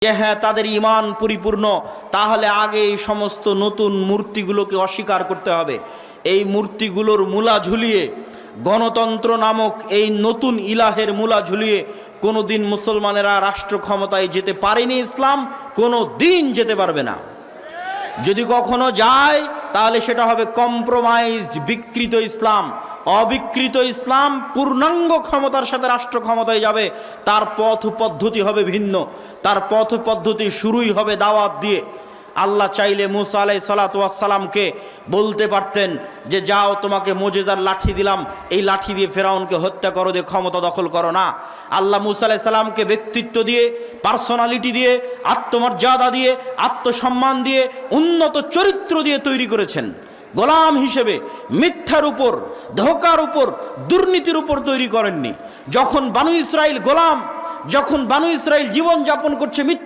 যে হ্যাঁ তাদের ঈমান পরিপূর্ণ, তাহলে আগে এই সমস্ত নতুন মূর্তিগুলোকে অস্বীকার করতে হবে। এই মূর্তিগুলোর মূলা ঝুলিয়ে, গণতন্ত্র নামক এই নতুন ইলাহের মূলা ঝুলিয়ে কোনোদিন মুসলমানেরা রাষ্ট্র ক্ষমতায় যেতে পারেনি। ইসলাম কোনো দিন যেতে পারবে না। যদি কখনো যায় তাহলে সেটা হবে কম্প্রোমাইজড, বিকৃত ইসলাম। অবিকৃত ইসলাম পূর্ণাঙ্গ ক্ষমতার সাথে রাষ্ট্র ক্ষমতায় যাবে, তার পথ পদ্ধতি হবে ভিন্ন। তার পথ পদ্ধতি শুরুই হবে দাওয়াত দিয়ে। আল্লাহ চাইলে মুসা আলাইহিস সালাতু ওয়াস সালামকে বলতে পারতেন যে যাও, তোমাকে মুজিজার লাঠি দিলাম, এই লাঠি দিয়ে ফেরাউনকে হত্যা করো, দিয়ে ক্ষমতা দখল করো না। আল্লাহ মুসা আলাইহিস সালামকে ব্যক্তিত্ব দিয়ে, পার্সোনালিটি দিয়ে, আত্মমর্যাদা দিয়ে, আত্মসম্মান দিয়ে, উন্নত চরিত্র দিয়ে তৈরি করেছেন। গোলাম হিসেবে মিথ্যার উপর, ধোঁকার উপর, দুর্নীতির উপর তৈরি করেননি। যখন বানু ইসরাইল গোলাম, যখন বানু ইসরাইল জীবন যাপন করছে মিথ্যা